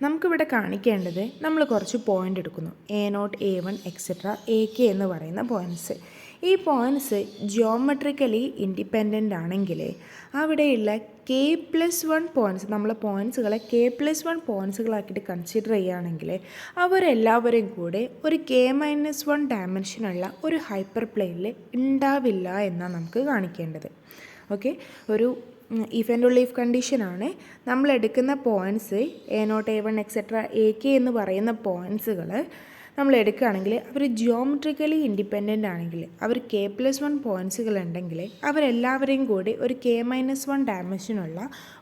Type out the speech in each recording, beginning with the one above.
നമുക്കിവിടെ കാണിക്കേണ്ടത് നമ്മൾ കുറച്ച് പോയിൻ്റ് എടുക്കുന്നു A0, A1 എക്സെട്ര AK എന്ന് പറയുന്ന പോയിൻറ്റ്സ്. ഈ പോയിൻറ്റ്സ് ജിയോമെട്രിക്കലി ഇൻഡിപെൻഡൻ്റ് ആണെങ്കിൽ അവിടെയുള്ള K+1 പോയിൻറ്റ്സ്, നമ്മൾ പോയിൻറ്റ്സുകളെ K+1 പോയിൻറ്റ്സുകളാക്കിയിട്ട് കൺസിഡർ ചെയ്യുകയാണെങ്കിൽ അവരെല്ലാവരും കൂടെ ഒരു K-1 ഡയമെൻഷനുള്ള ഒരു ഹൈപ്പർ പ്ലെയിനിൽ ഉണ്ടാവില്ല എന്നാണ് നമുക്ക് കാണിക്കേണ്ടത്. ഓക്കെ, ഒരു ഇഫ് ആൻഡ് ലീഫ് കണ്ടീഷനാണ്. നമ്മൾ എടുക്കുന്ന points A0, A1 etcetera AK എന്ന് പറയുന്ന പോയിൻറ്റ്സുകൾ നമ്മൾ എടുക്കുകയാണെങ്കിൽ അവർ ജിയോമെട്രിക്കലി ഇൻഡിപെൻഡൻ്റ് ആണെങ്കിൽ അവർ K+1 പോയിൻറ്റ്സുകൾ ഉണ്ടെങ്കിൽ അവരെല്ലാവരെയും കൂടി ഒരു K-1 ഡയമെൻഷനുള്ള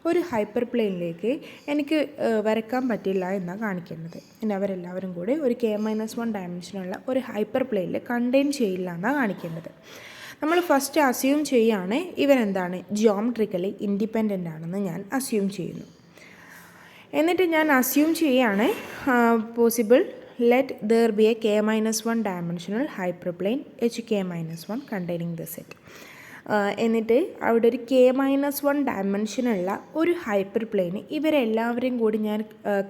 ഒരു ഹൈപ്പർ പ്ലെയിനിലേക്ക് എനിക്ക് വരക്കാൻ പറ്റില്ല എന്നാണ് കാണിക്കേണ്ടത്. പിന്നെ അവരെല്ലാവരും കൂടി ഒരു K-1 ഡയമെൻഷനുള്ള ഒരു ഹൈപ്പർ പ്ലെയിനിൽ കണ്ടെയ്ൻ ചെയ്യില്ല എന്നാണ് കാണിക്കേണ്ടത്. നമ്മൾ ഫസ്റ്റ് അസ്യൂം ചെയ്യുകയാണ് ഇവരെന്താണ് ജിയോമെട്രിക്കലി ഇൻഡിപെൻഡൻ്റ് ആണെന്ന് ഞാൻ അസ്യൂം ചെയ്യുന്നു. എന്നിട്ട് ഞാൻ അസ്യൂം ചെയ്യുകയാണ് possible let there be a K-1 dimensional hyperplane HK-1 containing the set. എന്നിട്ട് അവിടെ ഒരു K-1 ഡയമെൻഷനുള്ള ഒരു ഹൈപ്പർ പ്ലെയിന് ഇവരെല്ലാവരെയും കൂടി ഞാൻ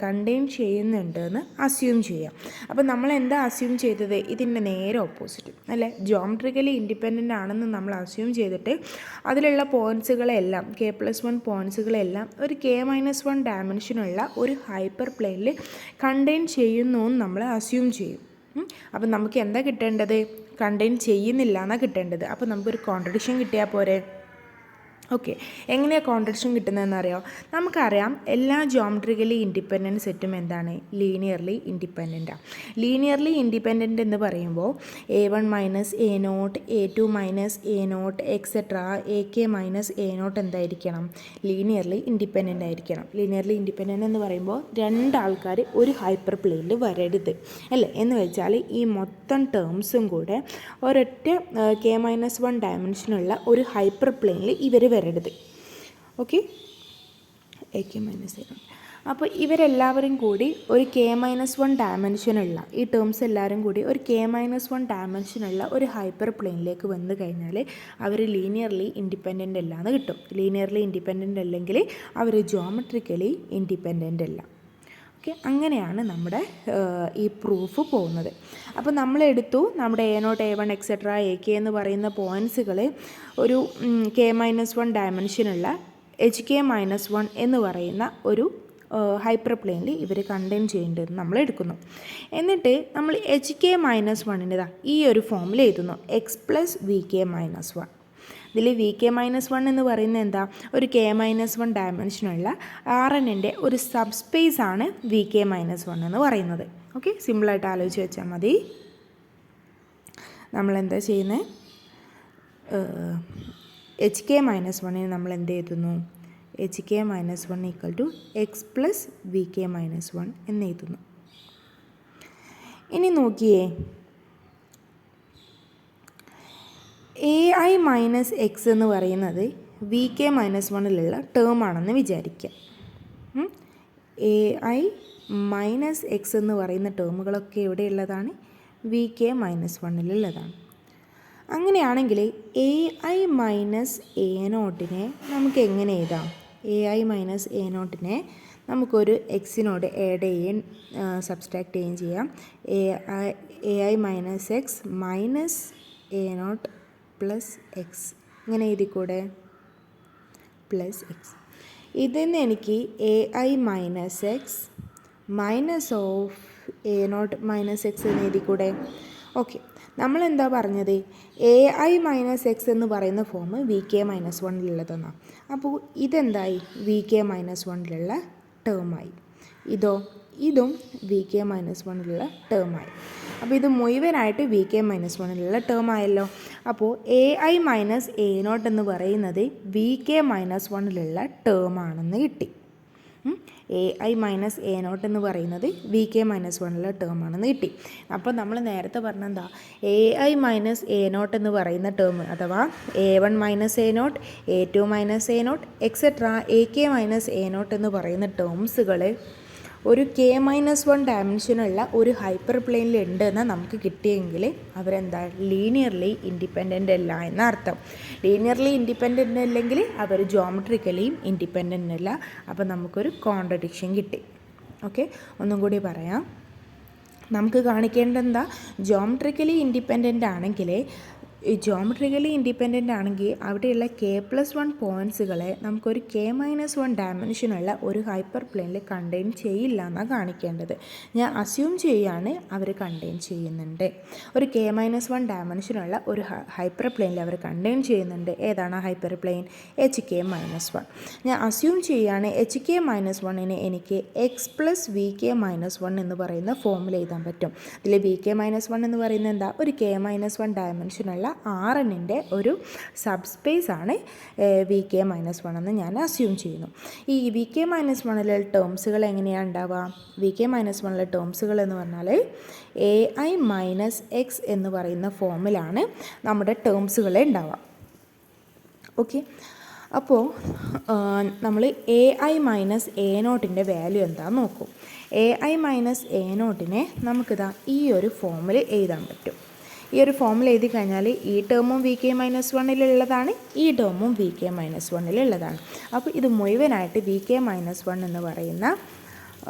കണ്ടെയ്ൻ ചെയ്യുന്നുണ്ടെന്ന് അസ്യൂം ചെയ്യാം. അപ്പോൾ നമ്മൾ എന്താ അസ്യൂം ചെയ്തത്? ഇതിൻ്റെ നേരെ ഓപ്പോസിറ്റ് അല്ലേ, ജിയോമെട്രിക്കലി ഇൻഡിപെൻഡൻ്റ് ആണെന്ന് നമ്മൾ അസ്യൂം ചെയ്തിട്ട് അതിലുള്ള പോയിൻറ്റ്സുകളെല്ലാം K+1 പോയിൻറ്റ്സുകളെല്ലാം ഒരു K-1 ഡയമെൻഷനുള്ള ഒരു ഹൈപ്പർ പ്ലെയിനിൽ കണ്ടെയ്ൻ ചെയ്യുന്നു എന്ന് നമ്മൾ അസ്യൂം ചെയ്യും. അപ്പം നമുക്ക് എന്താ കിട്ടേണ്ടത്? കണ്ടെയ്ൻ ചെയ്യുന്നില്ല എന്നാണ് കിട്ടേണ്ടത്. അപ്പോൾ നമുക്കൊരു കോൺട്രഡിക്ഷൻ കിട്ടിയാൽ പോരെ? ഓക്കെ, എങ്ങനെയാണ് കോൺട്രഡിക്ഷൻ കിട്ടുന്നതെന്ന് അറിയാമോ? നമുക്കറിയാം എല്ലാ ജിയോമെട്രിക്കലി ഇൻഡിപെൻഡൻറ്റ് സെറ്റും എന്താണ്? ലീനിയർലി ഇൻഡിപെൻഡൻറ്റാണ്. ലീനിയർലി ഇൻഡിപെൻഡൻറ്റ് എന്ന് പറയുമ്പോൾ A1 minus A0, A2 minus A0 etcetera AK minus A0 എന്തായിരിക്കണം? ലീനിയർലി ഇൻഡിപെൻഡൻ്റ് ആയിരിക്കണം. ലീനിയർലി ഇൻഡിപെൻഡൻ്റ് എന്ന് പറയുമ്പോൾ രണ്ടാൾക്കാർ ഒരു ഹൈപ്പർ പ്ലെയിനിൽ വരരുത് അല്ലേ, എന്ന് വെച്ചാൽ ഈ മൊത്തം ടേംസും കൂടെ ഒരൊറ്റ K-1 ഡയമെൻഷനുള്ള ഒരു ഹൈപ്പർ പ്ലെയിനിൽ ഇവർ വരരുത്. Okay, AK-A0. അപ്പോൾ ഇവരെല്ലാവരും കൂടി ഒരു K-1 ഡയമെൻഷനുള്ള ഈ ടേംസ് എല്ലാവരും കൂടി ഒരു K-1 ഡയമെൻഷനുള്ള ഒരു ഹൈപ്പർ പ്ലെയിനിലേക്ക് വന്നു കഴിഞ്ഞാൽ അവർ ലീനിയർലി ഇൻഡിപെൻഡൻ്റ് അല്ല എന്ന് കിട്ടും. ലീനിയർലി ഇൻഡിപെൻഡൻ്റ് അല്ലെങ്കിൽ അവർ ജിയോമെട്രിക്കലി ഇൻഡിപെൻഡൻ്റ് അല്ല. ഓക്കെ, അങ്ങനെയാണ് നമ്മുടെ ഈ പ്രൂഫ് പോകുന്നത്. അപ്പോൾ നമ്മളെടുത്തു നമ്മുടെ A0, A1 എക്സെട്ര AK എന്ന് പറയുന്ന പോയിൻറ്റ്സുകൾ ഒരു K-1 ഡയമെൻഷനുള്ള HK-1 എന്ന് പറയുന്ന ഒരു ഹൈപ്പർ പ്ലെയിനിൽ ഇവർ കണ്ടെയ്ൻ ചെയ്യേണ്ടതെന്ന് നമ്മൾ എടുക്കുന്നു. എന്നിട്ട് നമ്മൾ HK-1 ഈ ഒരു ഫോമിൽ എഴുതുന്നു X+VK-1. ഇതിൽ VK-1 എന്ന് പറയുന്നത് എന്താ? ഒരു K-1 ഡയമെൻഷനുള്ള RNൻ്റെ ഒരു സബ്സ്പേസ് ആണ് VK-1 എന്ന് പറയുന്നത്. ഓക്കെ, സിമ്പിളായിട്ട് ആലോചിച്ച് വെച്ചാൽ മതി. നമ്മളെന്താ ചെയ്യുന്നത്? HK-1 നമ്മൾ എന്ത് എഴുതുന്നു? HK-1 ഈക്വൽ ടു X+VK-1 എന്ന് എഴുതുന്നു. ഇനി നോക്കിയേ, AI മൈനസ് എക്സ് എന്ന് പറയുന്നത് VK-1 ടേം ആണെന്ന് വിചാരിക്കുക. AI മൈനസ് എക്സ് എന്ന് പറയുന്ന ടേമുകളൊക്കെ എവിടെയുള്ളതാണ്? VK-1 അങ്ങനെയാണെങ്കിൽ AI മൈനസ് A0 നമുക്ക് എങ്ങനെ എഴുതാം? AI മൈനസ് A0 നമുക്കൊരു എക്സിനോട് ആഡ് ചെയ്യുകയും സബ്സ്ട്രാക്ട് ചെയ്യുകയും ചെയ്യാം. AI minus x minus A0 plus x, ഇങ്ങനെ എഴുതിക്കൂടെ? Plus x. ഇതിൽ നിന്ന് എനിക്ക് AI minus x minus of A0 minus x എന്ന് എഴുതിക്കൂടെ? ഓക്കെ, നമ്മളെന്താ പറഞ്ഞത്? AI മൈനസ് എക്സ് എന്ന് പറയുന്ന ഫോം VK-1 അപ്പോൾ ഇതെന്തായി? VK-1 ടേമായി. ഇതും VK-1 ടേമായി. അപ്പോൾ ഇത് മുഴുവനായിട്ട് VK-1 ടേമായല്ലോ. അപ്പോൾ AI മൈനസ് A0 എന്ന് പറയുന്നത് VK-1 ടേമാണെന്ന് കിട്ടി. AI മൈനസ് A0 എന്ന് പറയുന്നത് VK-1 ടേമാണെന്ന് കിട്ടി. അപ്പോൾ നമ്മൾ നേരത്തെ പറഞ്ഞെന്താ? AI മൈനസ് A0 എന്ന് പറയുന്ന ടേം അഥവാ A1 minus A0, A2 minus A0 etcetera AK -A0 എന്ന് പറയുന്ന ടേംസുകൾ ഒരു K-1 ഡയമെൻഷനുള്ള ഒരു ഹൈപ്പർ പ്ലെയിനിൽ ഉണ്ടെന്ന് നമുക്ക് കിട്ടിയെങ്കിൽ അവരെന്താ? ലീനിയർലി ഇൻഡിപെൻഡൻ്റ് അല്ല എന്നർത്ഥം. ലീനിയർലി ഇൻഡിപെൻഡൻ്റ് അല്ലെങ്കിൽ അവർ ജോമെട്രിക്കലിയും ഇൻഡിപെൻഡൻ്റ് അല്ല. അപ്പോൾ നമുക്കൊരു കോൺട്രഡിക്ഷൻ കിട്ടി. ഓക്കെ, ഒന്നും കൂടി പറയാം. നമുക്ക് കാണിക്കേണ്ടത് എന്താ, ജോമെട്രിക്കലി ഇൻഡിപെൻഡൻ്റ് ആണെങ്കിൽ അവിടെയുള്ള K+1 പോയിൻറ്റ്സുകളെ നമുക്കൊരു K-1 ഡയമെൻഷനുള്ള ഒരു ഹൈപ്പർ പ്ലെയിനിൽ കണ്ടെയ്ൻ ചെയ്യില്ല എന്നാണ് കാണിക്കേണ്ടത്. ഞാൻ അസ്യൂം ചെയ്യാണ് അവർ കണ്ടെയ്ൻ ചെയ്യുന്നുണ്ട്. ഒരു K-1 ഡയമെൻഷനുള്ള ഒരു ഹൈപ്പർ പ്ലെയിനിൽ അവർ കണ്ടെയ്ൻ ചെയ്യുന്നുണ്ട്. ഏതാണ് ആ ഹൈപ്പർ പ്ലെയിൻ? HK-1. ഞാൻ അസ്യൂം ചെയ്യാണ് HK-1നെ എനിക്ക് x+VK-1 എന്ന് പറയുന്ന ഫോമിൽ എഴുതാൻ പറ്റും. ഇതിൽ VK-1 എന്ന് പറയുന്നത് എന്താ, ഒരു K-1 ഡയമെൻഷനുള്ള Rnൻ്റെ ഒരു സബ്സ്പേസ് ആണ് VK-1 എന്ന് ഞാൻ അസ്യൂം ചെയ്യുന്നു. ഈ VK-1ലെ ടേംസുകൾ എങ്ങനെയാണ് ഉണ്ടാവുക? VK-1ലെ ടേംസുകൾ എന്ന് പറഞ്ഞാൽ AI - X എന്ന് പറയുന്ന ഫോമിലാണ് നമ്മുടെ ടേംസുകളെ ഉണ്ടാവുക. ഓക്കെ, അപ്പോൾ നമ്മൾ AI - A0ൻ്റെ വാല്യൂ എന്താണെന്ന് നോക്കും. AI - A0നെ നമുക്കിതാ ഈ ഒരു ഫോമിൽ എഴുതാൻ പറ്റും. ഈ ഒരു ഫോമിൽ എഴുതി കഴിഞ്ഞാൽ ഈ ടേമും VK-1 ഈ ടേമും VK-1 അപ്പോൾ ഇത് മുഴുവനായിട്ട് VK-1 എന്ന് പറയുന്ന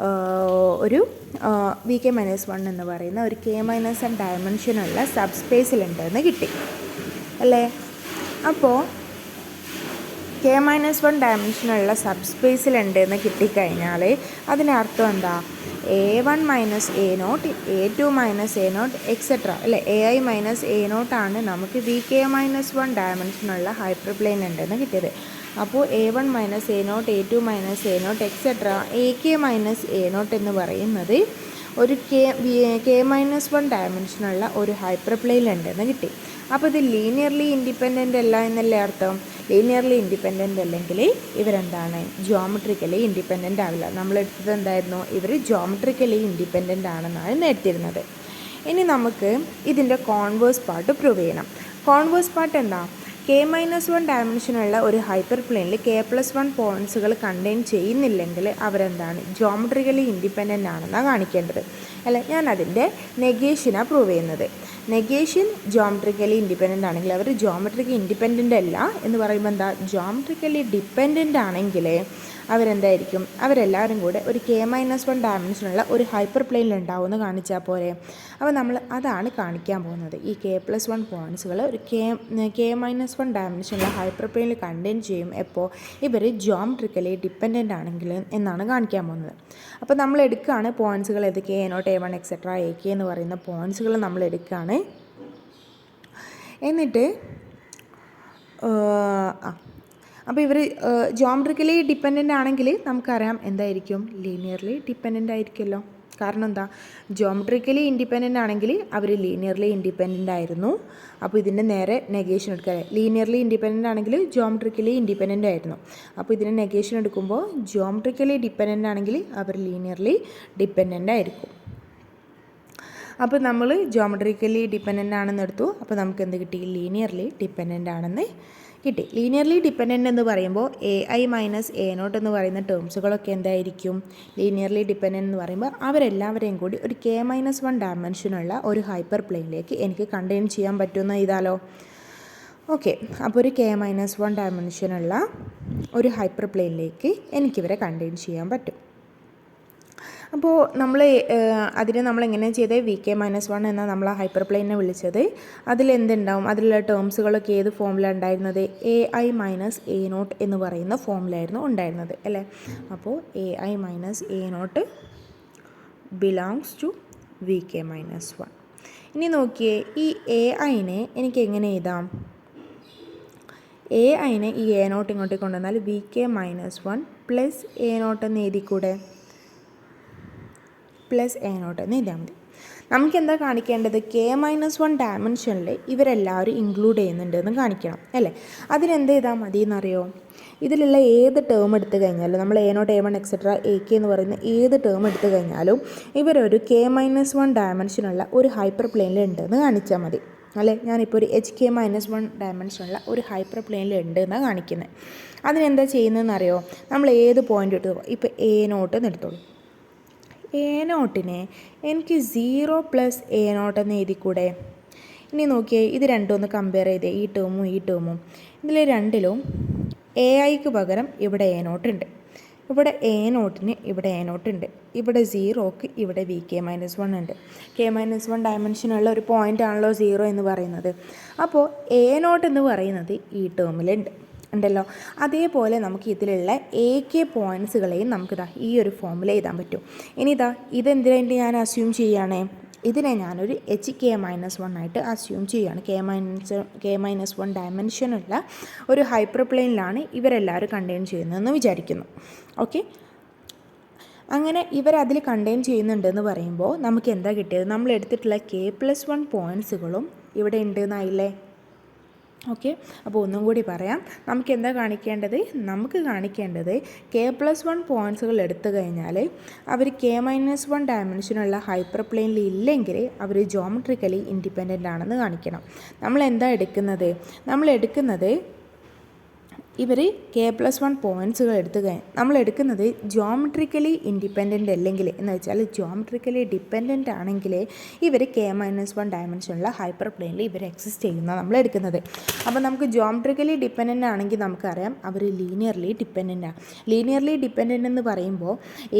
ഒരു VK-1 എന്ന് പറയുന്ന ഒരു K-1 ഡയമെൻഷനുള്ള സബ്സ്പേസിലുണ്ടെന്ന് കിട്ടി അല്ലേ. അപ്പോൾ K-1 ഡയമെൻഷനുള്ള സബ്സ്പേസിലുണ്ടെന്ന് കിട്ടിക്കഴിഞ്ഞാൽ അതിനർത്ഥം എന്താ, A1 - A0, A2 - A0 etcetera അല്ലേ, AI - A0 ആണ് നമുക്ക് VK-1 ഡയമെൻഷനുള്ള ഹൈപ്പർ പ്ലെയിൻ ഉണ്ടെന്ന് കിട്ടിയത്. അപ്പോൾ A1 - A0, A2 - A0 etcetera AK - A0 എന്ന് പറയുന്നത് ഒരു K-1 ഡയമെൻഷനുള്ള ഒരു ഹൈപ്പർ പ്ലെയിൻ ഉണ്ടെന്ന് കിട്ടി. അപ്പോൾ ഇത് ലീനിയർലി ഇൻഡിപെൻഡൻ്റ് അല്ല എന്നല്ലേ അർത്ഥം. ലീനിയർലി ഇൻഡിപെൻഡൻ്റ് അല്ലെങ്കിൽ ഇവരെന്താണ്, ജോമെട്രിക്കലി ഇൻഡിപെൻഡൻ്റ് ആവില്ല. നമ്മളെടുത്തത് എന്തായിരുന്നു, ഇവർ ജോമെട്രിക്കലി ഇൻഡിപെൻഡൻ്റ് ആണെന്നാണ് നേടിയിരുന്നത്. ഇനി നമുക്ക് ഇതിൻ്റെ കോൺവേഴ്സ് പാർട്ട് പ്രൂവ് ചെയ്യണം. കോൺവേഴ്സ് പാർട്ട് എന്താ, K-1 ഡയമെൻഷനുള്ള ഒരു ഹൈപ്പർ പ്ലെയിനിൽ K+1 പോയിൻറ്റ്സുകൾ കണ്ടെയ്ൻ ചെയ്യുന്നില്ലെങ്കിൽ അവരെന്താണ്, ജോമെട്രിക്കലി ഇൻഡിപെൻഡൻ്റ് ആണെന്നാണ് കാണിക്കേണ്ടത് അല്ലേ. ഞാൻ അതിൻ്റെ നെഗേഷനാണ് പ്രൂവ് ചെയ്യുന്നത്. നെഗേഷൻ ജോമെട്രിക്കലി ഇൻഡിപെൻഡൻ്റ് ആണെങ്കിൽ അവർ ജോമെട്രിക്കലി ഇൻഡിപെൻഡൻ്റ് അല്ല എന്ന് പറയുമ്പോൾ എന്താ, ജോമെട്രിക്കലി ഡിപ്പെൻഡൻ്റ് ആണെങ്കിൽ അവരെന്തായിരിക്കും, അവരെല്ലാവരും കൂടെ ഒരു K-1 ഡയമെൻഷനുള്ള ഒരു ഹൈപ്പർ പ്ലെയിനിൽ ഉണ്ടാവുമെന്ന് കാണിച്ചാൽ പോരെ. അപ്പോൾ നമ്മൾ അതാണ് കാണിക്കാൻ പോകുന്നത്. ഈ K+1 പോയിൻറ്റ്സുകൾ ഒരു K-1 ഡയമെൻഷനുള്ള ഹൈപ്പർ പ്ലെയിനിൽ കണ്ടെയ്ൻ ചെയ്യും എപ്പോൾ, ഇവർ ജോമെട്രിക്കലി ഡിപ്പെൻഡൻ്റ് ആണെങ്കിൽ എന്നാണ് കാണിക്കാൻ പോകുന്നത്. അപ്പോൾ നമ്മൾ എടുക്കുകയാണ് പോയിൻറ്റ്സുകൾ, ഏത് A0, A1 എക്സെട്ര AK എന്ന് പറയുന്ന പോയിൻറ്റ്സുകൾ നമ്മൾ എടുക്കുകയാണ്. എന്നിട്ട് അപ്പോൾ ഇവർ ജോമെട്രിക്കലി ഡിപ്പെൻഡൻ്റ് ആണെങ്കിൽ നമുക്കറിയാം എന്തായിരിക്കും, ലീനിയർലി ഡിപ്പെൻഡൻ്റ് ആയിരിക്കുമല്ലോ. കാരണം എന്താ, ജോമെട്രിക്കലി ഇൻഡിപെൻഡൻ്റ് ആണെങ്കിൽ അവർ ലീനിയർലി ഇൻഡിപെൻഡൻ്റ് ആയിരുന്നു. അപ്പോൾ ഇതിൻ്റെ നേരെ നെഗേഷൻ എടുക്കുക, ലീനിയർലി ഇൻഡിപെൻഡൻ്റ് ആണെങ്കിൽ ജോമെട്രിക്കലി ഇൻഡിപെൻഡൻ്റ് ആയിരുന്നു. അപ്പോൾ ഇതിൻ്റെ നെഗേഷൻ എടുക്കുമ്പോൾ ജോമെട്രിക്കലി ഡിപ്പെൻഡൻ്റ് ആണെങ്കിൽ അവർ ലീനിയർലി ഡിപ്പെൻഡൻ്റ് ആയിരിക്കും. അപ്പോൾ നമ്മൾ ജോമെട്രിക്കലി ഡിപ്പെൻഡൻ്റ് ആണെന്ന് എടുത്തു. അപ്പോൾ നമുക്ക് എന്ത് കിട്ടി, ലീനിയർലി ഡിപ്പെൻഡൻ്റ് ആണെന്ന് കിട്ടി. ലീനിയർലി ഡിപ്പെൻഡൻ്റ് എന്ന് പറയുമ്പോൾ AI - A0 എന്ന് പറയുന്ന ടേംസുകളൊക്കെ എന്തായിരിക്കും, ലീനിയർലി ഡിപ്പെൻഡൻ്റ് എന്ന് പറയുമ്പോൾ അവരെല്ലാവരെയും കൂടി ഒരു K-1 ഡയമെൻഷനുള്ള ഒരു ഹൈപ്പർ പ്ലെയിനിലേക്ക് എനിക്ക് കണ്ടെയ്ൻ ചെയ്യാൻ പറ്റുമെന്ന് ഇതാലോ. ഓക്കെ, അപ്പോൾ ഒരു K-1 ഡയമെൻഷനുള്ള ഒരു ഹൈപ്പർ പ്ലെയിനിലേക്ക് എനിക്കിവരെ കണ്ടെയ്ൻ ചെയ്യാൻ പറ്റും. അപ്പോൾ അതിനെ നമ്മളെങ്ങനെ ചെയ്ത് VK-1 എന്ന നമ്മൾ ആ ഹൈപ്പർ പ്ലെയിനെ വിളിച്ചത്. അതിലെന്തുണ്ടാവും, അതിലുള്ള ടേംസുകളൊക്കെ ഏത് ഫോമിലാണ് ഉണ്ടായിരുന്നത്, AI - A0 എന്ന് പറയുന്ന ഫോമിലായിരുന്നു ഉണ്ടായിരുന്നത് അല്ലേ. അപ്പോൾ AI - A0 belongs to VK-1. ഇനി നോക്കിയേ, ഈ AIനെ എനിക്ക് എങ്ങനെ എഴുതാം, AIനെ ഈ A0 ഇങ്ങോട്ടേക്ക് കൊണ്ടുവന്നാൽ VK-1 പ്ലസ് A0 എന്ന് എഴുതിക്കൂടെ, പ്ലസ് A0 എന്ന് എഴുതിയാൽ മതി. നമുക്കെന്താ കാണിക്കേണ്ടത്, K-1 ഡയമെൻഷനിൽ ഇവരെല്ലാവരും ഇൻക്ലൂഡ് ചെയ്യുന്നുണ്ടെന്ന് കാണിക്കണം അല്ലേ. അതിനെന്ത് ചെയ്താൽ മതി എന്നറിയോ, ഇതിലുള്ള ഏത് ടേം എടുത്തു കഴിഞ്ഞാലും നമ്മൾ A0, A1 എക്സെട്ര AK എന്ന് പറയുന്ന ഏത് ടേം എടുത്തു കഴിഞ്ഞാലും ഇവരൊരു K-1 ഡയമെൻഷനുള്ള ഒരു ഹൈപ്പർ പ്ലെയിനിൽ ഉണ്ടെന്ന് കാണിച്ചാൽ മതി അല്ലേ. ഞാനിപ്പോൾ ഒരു HK-1 ഡയമെൻഷനുള്ള ഒരു ഹൈപ്പർ പ്ലെയിനിൽ ഉണ്ട് എന്നാണ് കാണിക്കുന്നത്. അതിനെന്താ ചെയ്യുന്നതെന്നറിയോ, നമ്മൾ ഏത് പോയിൻ്റ് എടുത്തു, ഇപ്പോൾ A0 എന്ന് എടുത്തോളൂ. A0നെ എനിക്ക് 0 + A0 എന്ന് എഴുതിക്കൂടെ. ഇനി നോക്കിയേ, ഇത് രണ്ടും ഒന്ന് കമ്പയർ ചെയ്തേ, ഈ ടേമും ഈ ടേമും. ഇതിൽ രണ്ടിലും AIക്ക് പകരം ഇവിടെ A0 ഉണ്ട്, ഇവിടെ എ നോട്ടിന് ഇവിടെ എ നോട്ട് ഉണ്ട്, ഇവിടെ സീറോക്ക് ഇവിടെ വി കെ മൈനസ് വൺ ഉണ്ട്. കെ മൈനസ് വൺ ഡയമെൻഷനുള്ള ഒരു പോയിൻ്റ് ആണല്ലോ സീറോ എന്ന് പറയുന്നത്. അപ്പോൾ എ നോട്ട് എന്ന് പറയുന്നത് ഈ ടേമിലുണ്ട് ഉണ്ടല്ലോ. അതേപോലെ നമുക്ക് ഇതിലുള്ള എ കെ പോയിൻറ്റ്സുകളെയും നമുക്കിതാ ഈ ഒരു ഫോമിൽ എഴുതാൻ പറ്റും. ഇനി ഇതാ ഇതെന്തിനായിട്ട് ഞാൻ അസ്യൂം ചെയ്യുകയാണ്, ഇതിനെ ഞാനൊരു എച്ച് കെ മൈനസ് വൺ ആയിട്ട് അസ്യൂം ചെയ്യുകയാണ്. കെ മൈനസ് വൺ ഡയമെൻഷനുള്ള ഒരു ഹൈപ്പർ പ്ലെയിനിലാണ് ഇവരെല്ലാവരും കണ്ടെയ്ൻ ചെയ്യുന്നതെന്ന് വിചാരിക്കുന്നു. ഓക്കെ, അങ്ങനെ ഇവരതിൽ കണ്ടെയ്ൻ ചെയ്യുന്നുണ്ടെന്ന് പറയുമ്പോൾ നമുക്ക് എന്താ കിട്ടിയത്, നമ്മൾ എടുത്തിട്ടുള്ള കെ പ്ലസ് വൺ പോയിൻറ്റ്സുകളും ഇവിടെ ഉണ്ട് എന്നായില്ലേ. ഓക്കെ, അപ്പോൾ ഒന്നും കൂടി പറയാം. നമുക്ക് എന്താ കാണിക്കേണ്ടത്, നമുക്ക് കാണിക്കേണ്ടത് കെ പ്ലസ് വൺ പോയിൻറ്റ്സുകൾ എടുത്തു കഴിഞ്ഞാൽ അവർ കെ മൈനസ് വൺ ഡയമെൻഷനുള്ള ഹൈപ്പർ പ്ലെയിനിൽ ഇല്ലെങ്കിൽ അവർ ജോമെട്രിക്കലി ഇൻഡിപെൻഡൻ്റ് ആണെന്ന് കാണിക്കണം. നമ്മൾ എന്താ എടുക്കുന്നത്, നമ്മൾ എടുക്കുന്നത് ഇവർ കെ പ്ലസ് വൺ പോയിൻറ്റ്സുകൾ എടുത്തു കഴിഞ്ഞാൽ നമ്മൾ എടുക്കുന്നത് ജോമെട്രിക്കലി ഇൻഡിപെൻഡൻ്റ് അല്ലെങ്കിൽ എന്ന് വെച്ചാൽ ജോമെട്രിക്കലി ഡിപ്പെൻഡൻ്റ് ആണെങ്കിൽ ഇവർ കെ മൈനസ് വൺ ഡയമെൻഷനുള്ള ഹൈപ്പർ പ്ലെയിനിൽ ഇവർ എക്സിസ്റ്റ് ചെയ്യുന്ന നമ്മൾ എടുക്കുന്നത്. അപ്പോൾ നമുക്ക് ജോമെട്രിക്കലി ഡിപ്പെൻഡൻ്റ് ആണെങ്കിൽ നമുക്കറിയാം അവർ ലീനിയർലി ഡിപ്പെൻഡൻ്റ് ആണ്. ലീനിയർലി ഡിപ്പെൻഡൻ്റ് എന്ന് പറയുമ്പോൾ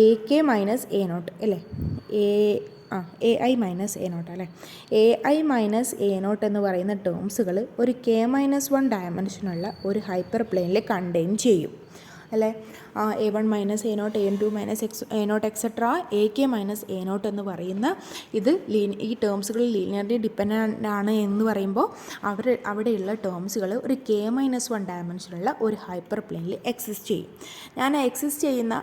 a K minus A nought അല്ലേ, a i minus A nought അല്ലേ, a i minus A not എന്ന് പറയുന്ന ടേംസുകൾ ഒരു കെ മൈനസ് വൺ ഡയമെൻഷനുള്ള ഒരു ഹൈപ്പർ പ്ലെയിനിൽ കണ്ടെയ്ൻ ചെയ്യും അല്ലേ. A one minus A naught, A two minus A naught etcetera A K minus A not എന്ന് പറയുന്ന ഇത് ഈ ടേംസുകൾ ലീനിയർലി ഡിപ്പെൻഡൻ്റ് ആണ് എന്ന് പറയുമ്പോൾ അവിടെയുള്ള ടേംസുകൾ ഒരു കെ മൈനസ് വൺ ഡയമെൻഷനുള്ള ഒരു ഹൈപ്പർ പ്ലെയിനിൽ എക്സിസ്റ്റ് ചെയ്യും. ഞാൻ എക്സിസ്റ്റ് ചെയ്യുന്ന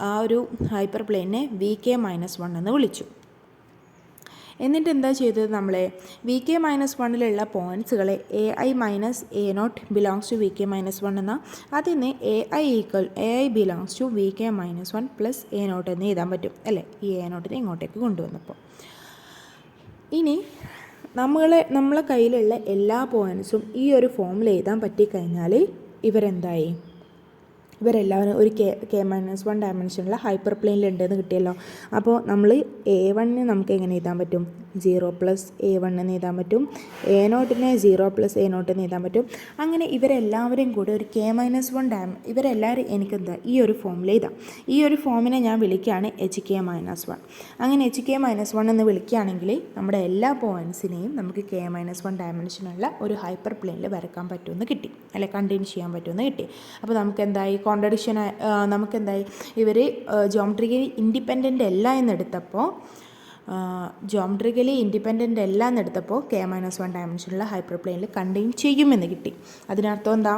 ആ ഒരു ഹൈപ്പർ പ്ലെയിനെ വി കെ മൈനസ് വൺ എന്ന് വിളിച്ചു. എന്നിട്ട് എന്താ ചെയ്തത്, നമ്മൾ വി കെ മൈനസ് വണ്ണിലുള്ള പോയിൻറ്റ്സുകളെ a i minus A nought belongs to v k minus one എന്ന അതിന് a i belongs to v k minus one plus A not എന്ന് എഴുതാൻ പറ്റും അല്ലേ, ഈ എ നോട്ടിനെ ഇങ്ങോട്ടേക്ക് കൊണ്ടുവന്നപ്പോൾ. ഇനി നമ്മളെ കയ്യിലുള്ള എല്ലാ പോയിൻറ്റ്സും ഈ ഒരു ഫോമിൽ എഴുതാൻ പറ്റിക്കഴിഞ്ഞാൽ ഇവരെല്ലാവരും ഒരു കെ മൈനസ് വൺ ഡയമെൻഷനുള്ള ഹൈപ്പർ പ്ലെയിനിലുണ്ടെന്ന് കിട്ടിയല്ലോ. അപ്പോൾ നമ്മൾ എ വണ്ണിന് നമുക്ക് എങ്ങനെ എഴുതാൻ പറ്റും, സീറോ പ്ലസ് എ വൺ എന്ന് എഴുതാൻ പറ്റും. എ നോട്ടിനെ സീറോ പ്ലസ് എ നോട്ട് എന്ന് എഴുതാൻ പറ്റും. അങ്ങനെ ഇവരെല്ലാവരെയും കൂടി ഒരു കെ മൈനസ് വൺ ഇവരെല്ലാവരും എനിക്കെന്താ ഈ ഒരു ഫോമിൽ എഴുതാം. ഈ ഒരു ഫോമിനെ ഞാൻ വിളിക്കുകയാണ് എച്ച് കെ മൈനസ് വൺ. അങ്ങനെ എച്ച് കെ മൈനസ് വൺ എന്ന് വിളിക്കുകയാണെങ്കിൽ നമ്മുടെ എല്ലാ പോയിൻറ്റ്സിനെയും നമുക്ക് കെ മൈനസ് വൺ ഡയമെൻഷനുള്ള ഒരു ഹൈപ്പർ പ്ലെയിനിൽ വരക്കാൻ പറ്റുമെന്ന് കിട്ടി അല്ലെ, കണ്ടെയ്ൻ ചെയ്യാൻ പറ്റുമെന്ന് കിട്ടി. അപ്പോൾ നമുക്ക് എന്തായി, കോൺട്രഡിക്ഷൻ നമുക്കെന്തായി, ഇവർ ജോമെട്രിക്കലി ഇൻഡിപെൻഡൻ്റ് അല്ല എന്നെടുത്തപ്പോൾ കെ മൈനസ് വൺ ഡയമെൻഷനുള്ള ഹൈപ്പർ പ്ലെയിനിൽ കണ്ടെയ്ൻ ചെയ്യുമെന്ന് കിട്ടി. അതിനർത്ഥം എന്താ,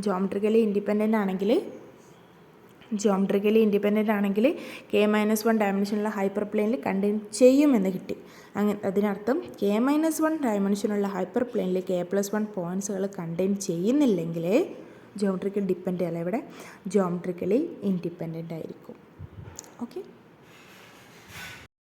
ജോമെട്രിക്കലി ഇൻഡിപെൻഡൻ്റ് ആണെങ്കിൽ കെ മൈനസ് വൺ ഡയമെൻഷനുള്ള ഹൈപ്പർ പ്ലെയിനിൽ കണ്ടെയ്ൻ ചെയ്യുമെന്ന് കിട്ടി. അതിനർത്ഥം കെ മൈനസ് വൺ ഡയമെൻഷനുള്ള ഹൈപ്പർ പ്ലെയിനിൽ കെ പ്ലസ് വൺ പോയിൻറ്റ്സുകൾ കണ്ടെയ്ൻ ചെയ്യുന്നില്ലെങ്കിൽ ജോമെട്രിക്കൽ ഡിപ്പെൻഡ് അല്ല, ഇവിടെ ജോമെട്രിക്കലി ഇൻഡിപെൻഡൻ്റ് ആയിരിക്കും. ഓക്കെ.